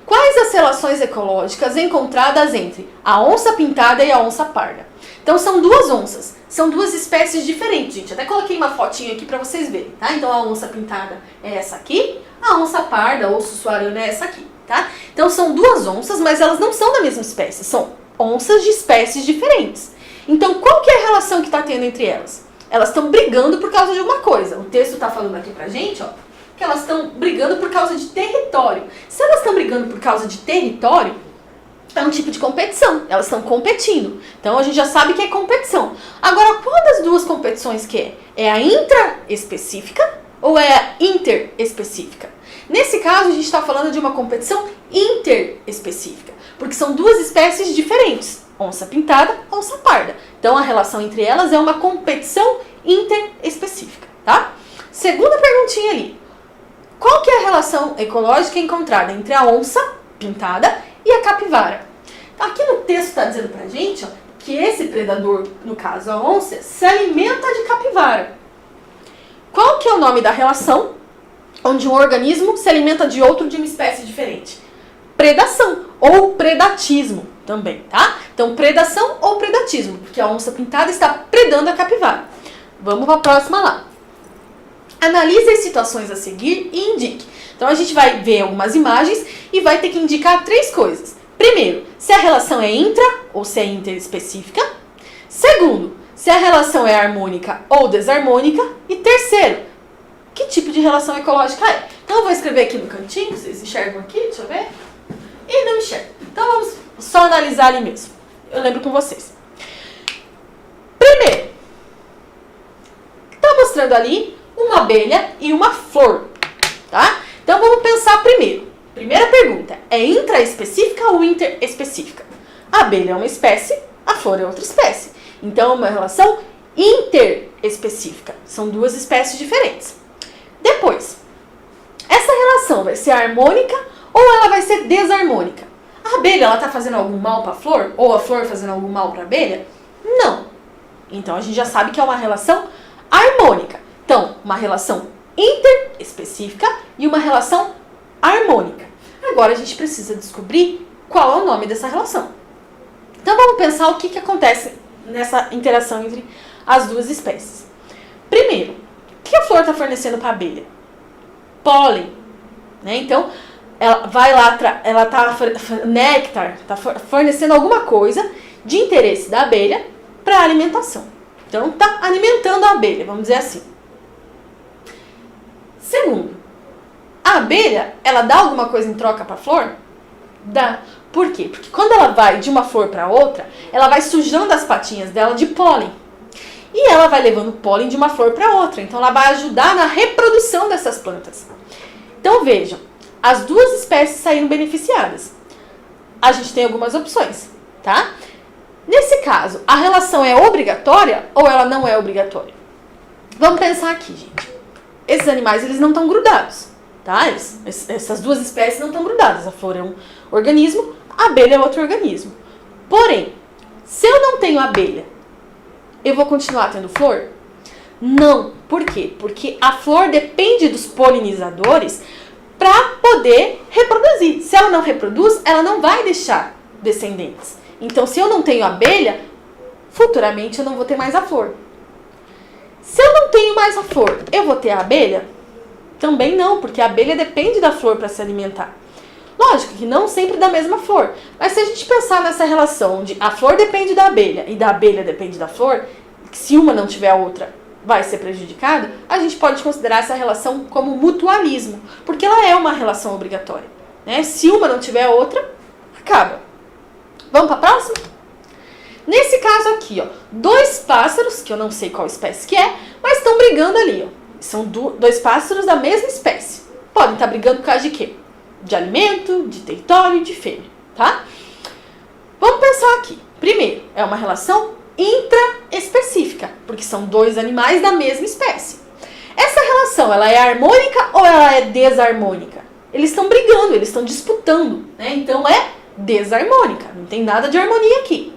Quais as relações ecológicas encontradas entre a onça pintada e a onça parda? Então são duas onças, são duas espécies diferentes, gente. Até coloquei uma fotinha aqui para vocês verem, tá? Então a onça pintada é essa aqui, a onça parda ou sussuarana é essa aqui, tá? Então são duas onças, mas elas não são da mesma espécie, são onças de espécies diferentes. Então qual que é a relação que está tendo entre elas? Elas estão brigando por causa de alguma coisa. O texto está falando aqui pra gente, ó, que elas estão brigando por causa de território. Se elas estão brigando por causa de território, é um tipo de competição. Elas estão competindo. Então a gente já sabe que é competição. Agora, qual das duas competições que é? É a intraespecífica ou é a interespecífica? Nesse caso, a gente está falando de uma competição interespecífica, porque são duas espécies diferentes. Onça pintada, onça parda. Então a relação entre elas é uma competição interespecífica, tá? Segunda perguntinha ali. Qual que é a relação ecológica encontrada entre a onça pintada e a capivara? Aqui no texto está dizendo pra gente, ó, que esse predador, no caso a onça, se alimenta de capivara. Qual que é o nome da relação onde um organismo se alimenta de outro de uma espécie diferente? Predação ou predatismo também, tá? Então predação ou predatismo, porque a onça pintada está predando a capivara. Vamos para a próxima lá. Analise as situações a seguir e indique. Então a gente vai ver algumas imagens e vai ter que indicar 3 coisas. Primeiro, se a relação é intra ou se é interespecífica. Segundo, se a relação é harmônica ou desarmônica. E terceiro, que tipo de relação ecológica é. Então eu vou escrever aqui no cantinho, vocês enxergam aqui, deixa eu ver. E não enxergam. Então vamos só analisar ali mesmo. Eu lembro com vocês. Primeiro, está mostrando ali uma abelha e uma flor, tá? Então vamos pensar primeiro. Primeira pergunta, é intraespecífica ou interespecífica? A abelha é uma espécie, a flor é outra espécie. Então é uma relação interespecífica. São duas espécies diferentes. Depois, essa relação vai ser harmônica ou ela vai ser desarmônica? A abelha, ela está fazendo algum mal para a flor? Ou a flor fazendo algum mal para a abelha? Não. Então a gente já sabe que é uma relação harmônica. Então, uma relação interespecífica e uma relação harmônica. Agora a gente precisa descobrir qual é o nome dessa relação. Então vamos pensar o que acontece nessa interação entre as duas espécies. Primeiro, o que a flor está fornecendo para a abelha? Pólen, né? Então, ela vai lá, ela está néctar, está fornecendo alguma coisa de interesse da abelha para a alimentação. Então, está alimentando a abelha, vamos dizer assim. Segundo, a abelha, ela dá alguma coisa em troca para a flor? Dá. Por quê? Porque quando ela vai de uma flor para outra, ela vai sujando as patinhas dela de pólen. E ela vai levando pólen de uma flor para outra. Então, ela vai ajudar na reprodução dessas plantas. Então, vejam, as duas espécies saíram beneficiadas. A gente tem algumas opções, tá? Nesse caso, a relação é obrigatória ou ela não é obrigatória? Vamos pensar aqui, gente. Esses animais, eles não estão grudados, tá? Essas duas espécies não estão grudadas. A flor é um organismo, a abelha é outro organismo. Porém, se eu não tenho abelha, eu vou continuar tendo flor? Não. Por quê? Porque a flor depende dos polinizadores para poder reproduzir. Se ela não reproduz, ela não vai deixar descendentes. Então, se eu não tenho abelha, futuramente eu não vou ter mais a flor. Se eu não tenho mais a flor, eu vou ter a abelha? Também não, porque a abelha depende da flor para se alimentar. Lógico que não sempre da mesma flor, mas se a gente pensar nessa relação de a flor depende da abelha e da abelha depende da flor, que se uma não tiver a outra vai ser prejudicada, a gente pode considerar essa relação como mutualismo, porque ela é uma relação obrigatória, né? Se uma não tiver a outra, acaba. Vamos para a próxima? Nesse caso aqui, ó, dois pássaros, que eu não sei qual espécie que é, mas estão brigando ali, ó. São dois pássaros da mesma espécie. Podem estar brigando por causa de quê? De alimento, de território e de fêmea, tá? Vamos pensar aqui. Primeiro, é uma relação intraespecífica, porque são dois animais da mesma espécie. Essa relação, ela é harmônica ou ela é desarmônica? Eles estão brigando, eles estão disputando, né? Então é desarmônica, não tem nada de harmonia aqui.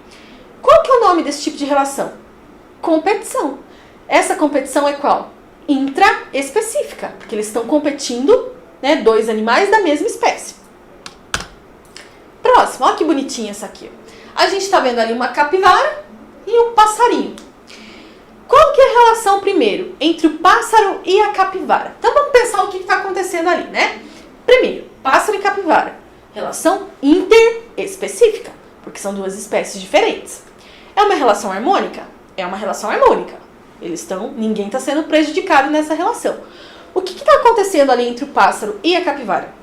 Qual que é o nome desse tipo de relação? Competição. Essa competição é qual? Intraespecífica, porque eles estão competindo, né, dois animais da mesma espécie. Próximo, olha que bonitinha essa aqui. A gente está vendo ali uma capivara e um passarinho. Qual que é a relação primeiro entre o pássaro e a capivara? Então vamos pensar o que está acontecendo ali, né? Primeiro, pássaro e capivara. Relação interespecífica, porque são duas espécies diferentes. É uma relação harmônica? É uma relação harmônica. Ninguém está sendo prejudicado nessa relação. O que está acontecendo ali entre o pássaro e a capivara?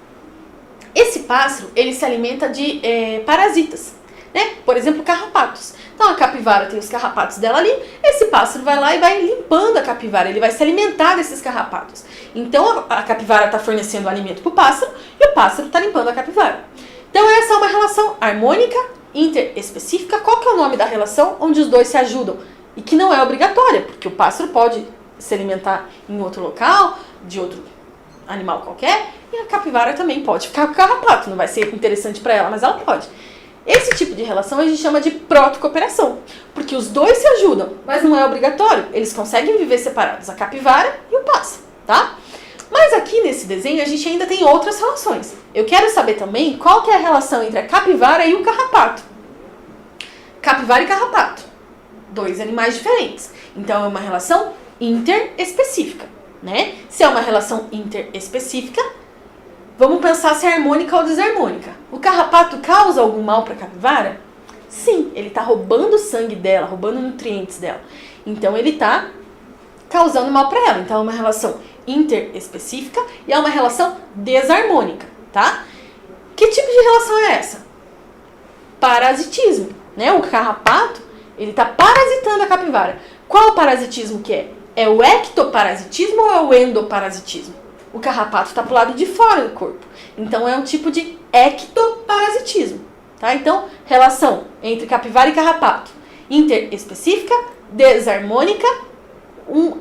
Esse pássaro, ele se alimenta de parasitas, né? Por exemplo, carrapatos. Então a capivara tem os carrapatos dela ali, esse pássaro vai lá e vai limpando a capivara, ele vai se alimentar desses carrapatos. Então a capivara está fornecendo alimento para o pássaro e o pássaro está limpando a capivara. Então essa é uma relação harmônica, interespecífica. Qual que é o nome da relação onde os dois se ajudam? E que não é obrigatória, porque o pássaro pode se alimentar em outro local, de outro animal qualquer, e a capivara também pode ficar com o carrapato. Não vai ser interessante para ela, mas ela pode. Esse tipo de relação a gente chama de protocooperação, porque os dois se ajudam, mas não é obrigatório. Eles conseguem viver separados, a capivara e o pássaro, tá? Mas aqui nesse desenho a gente ainda tem outras relações. Eu quero saber também qual que é a relação entre a capivara e o carrapato. Capivara e carrapato. Dois animais diferentes. Então é uma relação interespecífica, né? Se é uma relação interespecífica, vamos pensar se é harmônica ou desarmônica. O carrapato causa algum mal para a capivara? Sim, ele está roubando o sangue dela, roubando nutrientes dela. Então ele está causando mal para ela. Então é uma relação interespecífica e é uma relação desarmônica, tá? Que tipo de relação é essa? Parasitismo, né? O carrapato, ele está parasitando a capivara. Qual o parasitismo que é? É o ectoparasitismo ou é o endoparasitismo? O carrapato está para o lado de fora do corpo. Então é um tipo de ectoparasitismo, tá? Então, relação entre capivara e carrapato. Interespecífica, desarmônica, um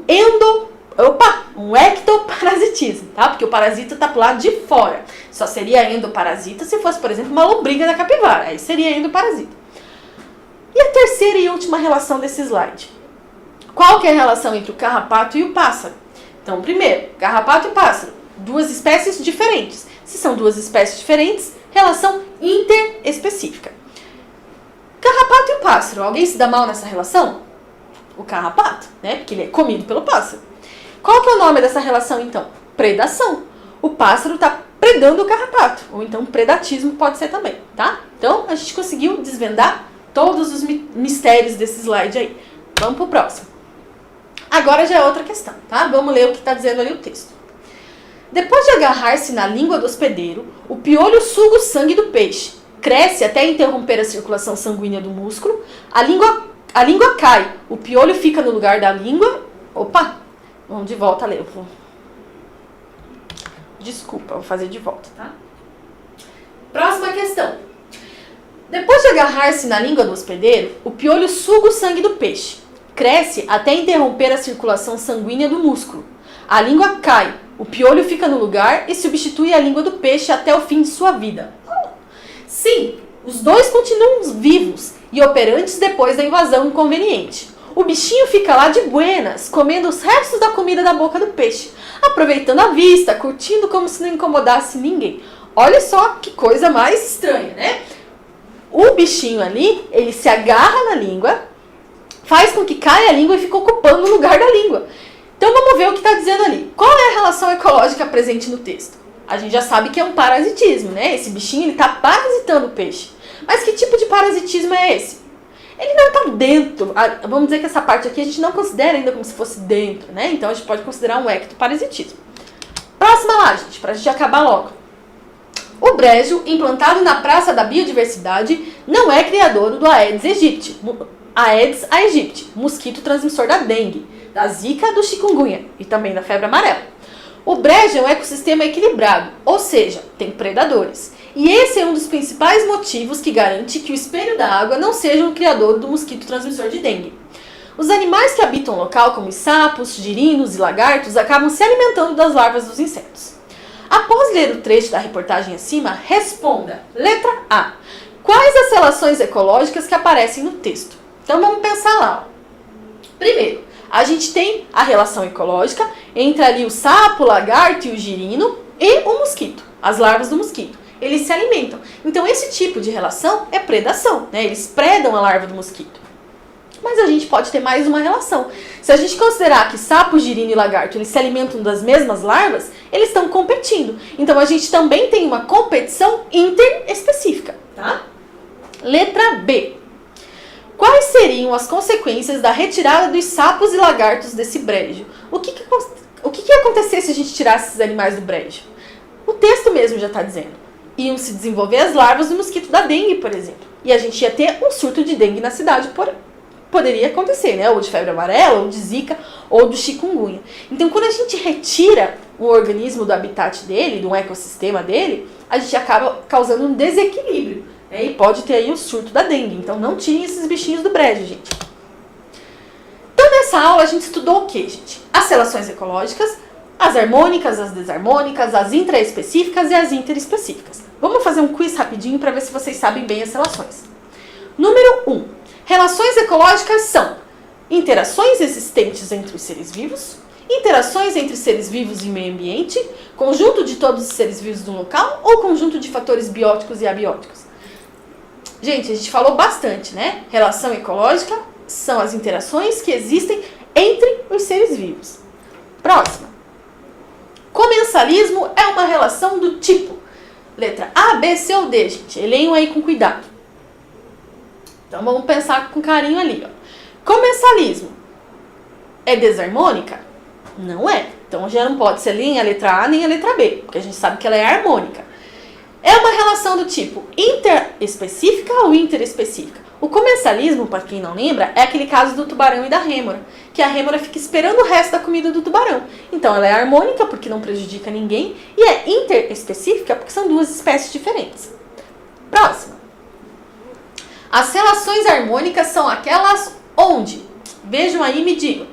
ectoparasitismo, tá? Porque o parasita está pro lado de fora. Só seria endoparasita se fosse, por exemplo, uma lombriga da capivara. Aí seria endoparasita. E a terceira e última relação desse slide? Qual que é a relação entre o carrapato e o pássaro? Então, primeiro, carrapato e pássaro. Duas espécies diferentes. Se são duas espécies diferentes, relação interespecífica. Carrapato e o pássaro. Alguém se dá mal nessa relação? O carrapato, né? Porque ele é comido pelo pássaro. Qual que é o nome dessa relação, então? Predação. O pássaro está predando o carrapato. Ou então predatismo pode ser também, tá? Então, a gente conseguiu desvendar todos os mistérios desse slide aí. Vamos pro próximo. Agora já é outra questão, tá? Vamos ler o que está dizendo ali o texto. Depois de agarrar-se na língua do hospedeiro, o piolho suga o sangue do peixe, cresce até interromper a circulação sanguínea do músculo, a língua cai, o piolho fica no lugar da língua. Opa! Vamos de volta a ler. Desculpa, vou fazer de volta, tá? Próxima questão. Depois de agarrar-se na língua do hospedeiro, o piolho suga o sangue do peixe, cresce até interromper a circulação sanguínea do músculo. A língua cai, o piolho fica no lugar e substitui a língua do peixe até o fim de sua vida. Sim, os dois continuam vivos e operantes depois da invasão inconveniente. O bichinho fica lá de buenas, comendo os restos da comida da boca do peixe, aproveitando a vista, curtindo como se não incomodasse ninguém. Olha só que coisa mais estranha, né? O bichinho ali, ele se agarra na língua, faz com que caia a língua e fica ocupando o lugar da língua. Então vamos ver o que está dizendo ali. Qual é a relação ecológica presente no texto? A gente já sabe que é um parasitismo, né? Esse bichinho, ele tá parasitando o peixe. Mas que tipo de parasitismo é esse? Ele não tá dentro. Vamos dizer que essa parte aqui a gente não considera ainda como se fosse dentro, né? Então a gente pode considerar um ectoparasitismo. Próxima lá, gente, pra gente acabar logo. O brejo, implantado na Praça da Biodiversidade, não é criadouro do Aedes aegypti, mosquito transmissor da dengue, da zika, do chikungunya e também da febre amarela. O brejo é um ecossistema equilibrado, ou seja, tem predadores. E esse é um dos principais motivos que garante que o espelho da água não seja um criadouro do mosquito transmissor de dengue. Os animais que habitam o local, como os sapos, girinos e lagartos, acabam se alimentando das larvas dos insetos. Após ler o trecho da reportagem acima, responda. Letra A. Quais as relações ecológicas que aparecem no texto? Então vamos pensar lá. Primeiro, a gente tem a relação ecológica entre ali o sapo, o lagarto e o girino e o mosquito, as larvas do mosquito. Eles se alimentam. Então esse tipo de relação é predação, né? Eles predam a larva do mosquito. Mas a gente pode ter mais uma relação. Se a gente considerar que sapo, girino e lagarto eles se alimentam das mesmas larvas, eles estão competindo. Então a gente também tem uma competição interespecífica, tá? Letra B. Quais seriam as consequências da retirada dos sapos e lagartos desse brejo? O que ia acontecer se a gente tirasse esses animais do brejo? O texto mesmo já está dizendo. Iam se desenvolver as larvas do mosquito da dengue, por exemplo. E a gente ia ter um surto de dengue na cidade, poderia acontecer, né? Ou de febre amarela, ou de zika, ou do chikungunya. Então, quando a gente retira um organismo do habitat dele, do ecossistema dele, a gente acaba causando um desequilíbrio, né? E pode ter aí o surto da dengue. Então, não tirem esses bichinhos do brejo, gente. Então, nessa aula, a gente estudou o quê, gente? As relações ecológicas, as harmônicas, as desarmônicas, as intraespecíficas e as interespecíficas. Vamos fazer um quiz rapidinho para ver se vocês sabem bem as relações. Número 1. Relações ecológicas são interações existentes entre os seres vivos, interações entre seres vivos e meio ambiente, conjunto de todos os seres vivos de um local ou conjunto de fatores bióticos e abióticos. Gente, a gente falou bastante, né? Relação ecológica são as interações que existem entre os seres vivos. Próxima. Comensalismo é uma relação do tipo letra A, B, C ou D, gente. Leiam aí com cuidado. Então vamos pensar com carinho ali, ó. Comensalismo é desarmônica? Não é. Então já não pode ser nem a letra A nem a letra B, porque a gente sabe que ela é harmônica. É uma relação do tipo interespecífica ou interespecífica? O comensalismo, para quem não lembra, é aquele caso do tubarão e da rêmora, que a rêmora fica esperando o resto da comida do tubarão. Então ela é harmônica porque não prejudica ninguém e é interespecífica porque são duas espécies diferentes. Próxima. As relações harmônicas são aquelas onde? Vejam aí e me digam.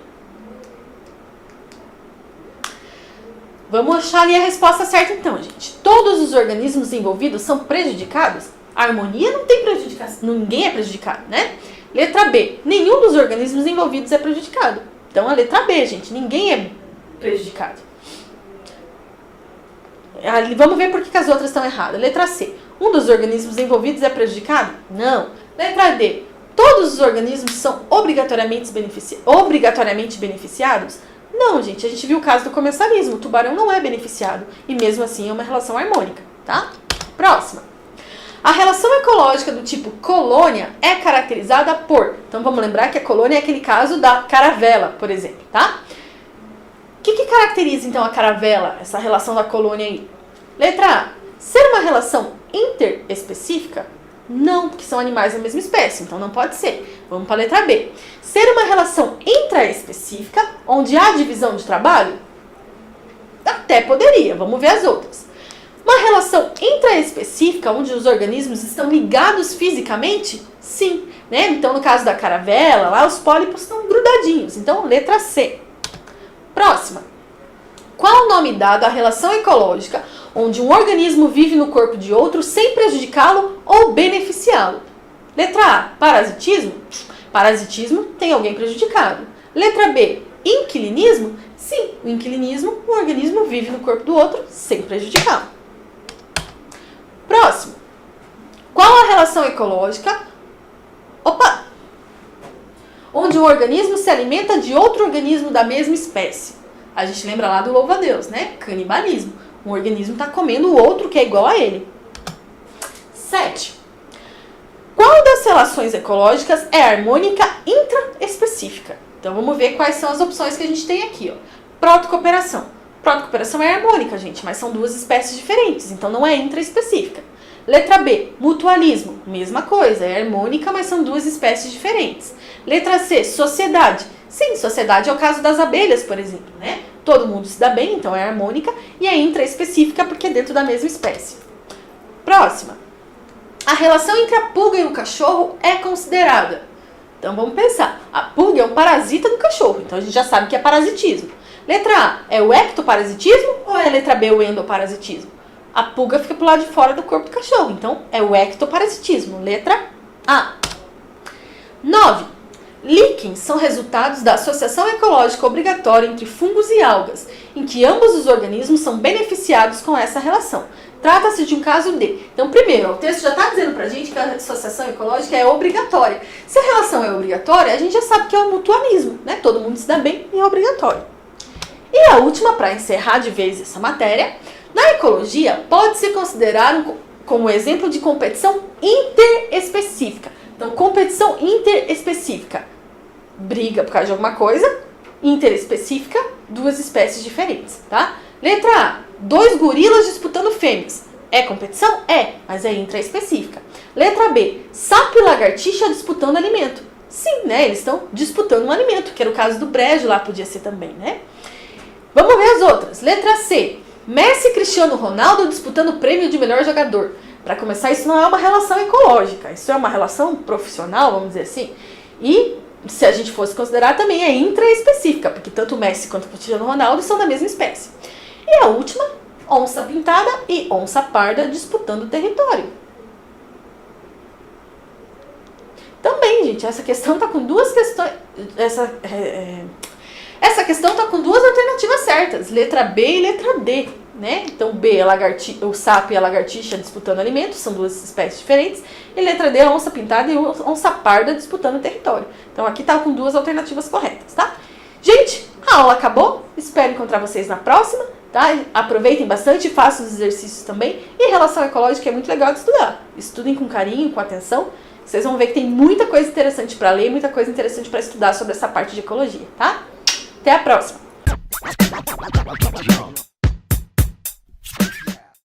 Vamos achar ali a resposta certa então, gente. Todos os organismos envolvidos são prejudicados? A harmonia não tem prejudicação, ninguém é prejudicado, né? Letra B. Nenhum dos organismos envolvidos é prejudicado. Então a letra B, gente, ninguém é prejudicado. Vamos ver por que as outras estão erradas. Letra C. Um dos organismos envolvidos é prejudicado? Não. Letra D. Todos os organismos são obrigatoriamente beneficiados? Não, gente. A gente viu o caso do comensalismo. O tubarão não é beneficiado. E mesmo assim é uma relação harmônica, tá? Próxima. A relação ecológica do tipo colônia é caracterizada por... Então vamos lembrar que a colônia é aquele caso da caravela, por exemplo, tá? O que caracteriza então a caravela, essa relação da colônia aí? Letra A. Ser uma relação interespecífica? Não, porque são animais da mesma espécie, então não pode ser. Vamos para a letra B. Ser uma relação intraespecífica, onde há divisão de trabalho? Até poderia, vamos ver as outras. Uma relação intraespecífica, onde os organismos estão ligados fisicamente? Sim, né? Então no caso da caravela, lá os pólipos estão grudadinhos, então letra C. Próxima. Qual o nome dado à relação ecológica onde um organismo vive no corpo de outro sem prejudicá-lo ou beneficiá-lo? Letra A, parasitismo? Parasitismo tem alguém prejudicado. Letra B, inquilinismo? Sim, o inquilinismo, um organismo vive no corpo do outro sem prejudicá-lo. Próximo. Qual a relação ecológica? Onde um organismo se alimenta de outro organismo da mesma espécie. A gente lembra lá do louva-a-Deus, né? Canibalismo. Um organismo está comendo o outro que é igual a ele. 7. Qual das relações ecológicas é harmônica intraespecífica? Então vamos ver quais são as opções que a gente tem aqui, ó. Protocooperação. Protocooperação é harmônica, gente, mas são duas espécies diferentes, então não é intraespecífica. Letra B, mutualismo. Mesma coisa, é harmônica, mas são duas espécies diferentes. Letra C, sociedade. Sim, sociedade é o caso das abelhas, por exemplo, né? Todo mundo se dá bem, então é harmônica, e é intraespecífica porque é dentro da mesma espécie. Próxima. A relação entre a pulga e o cachorro é considerada. Então vamos pensar. A pulga é um parasita do cachorro, então a gente já sabe que é parasitismo. Letra A, é o ectoparasitismo ou é a letra B, o endoparasitismo? A pulga fica pro lado de fora do corpo do cachorro, então é o ectoparasitismo. Letra A. 9. Líquens são resultados da associação ecológica obrigatória entre fungos e algas, em que ambos os organismos são beneficiados com essa relação. Trata-se de um caso de... Então, primeiro, o texto já está dizendo pra gente que a associação ecológica é obrigatória. Se a relação é obrigatória, a gente já sabe que é o mutualismo, né? Todo mundo se dá bem e é obrigatório. E a última, para encerrar de vez essa matéria, na ecologia pode ser considerado como exemplo de competição interespecífica. Então, competição interespecífica, briga por causa de alguma coisa, interespecífica, duas espécies diferentes, tá? Letra A, 2 gorilas disputando fêmeas. É competição? É, mas é intraespecífica. Letra B, sapo e lagartixa disputando alimento. Sim, né? Eles estão disputando um alimento, que era o caso do brejo lá, podia ser também, né? Vamos ver as outras. Letra C, Messi e Cristiano Ronaldo disputando o prêmio de melhor jogador. Para começar, isso não é uma relação ecológica, isso é uma relação profissional, vamos dizer assim. E, se a gente fosse considerar, também é intraespecífica, porque tanto o Messi quanto o Cristiano Ronaldo são da mesma espécie. E a última, onça pintada e onça parda disputando território. Também, gente, essa questão está com duas questões... Essa questão está com duas alternativas certas, letra B e letra D, né? Então B é o sapo e a lagartixa disputando alimentos, são duas espécies diferentes, e letra D é a onça pintada e a onça parda disputando território. Então aqui está com duas alternativas corretas, tá? Gente, a aula acabou, espero encontrar vocês na próxima, tá? Aproveitem bastante, façam os exercícios também, e relação ecológica é muito legal de estudar. Estudem com carinho, com atenção, vocês vão ver que tem muita coisa interessante para ler, muita coisa interessante para estudar sobre essa parte de ecologia, tá? Até a próxima!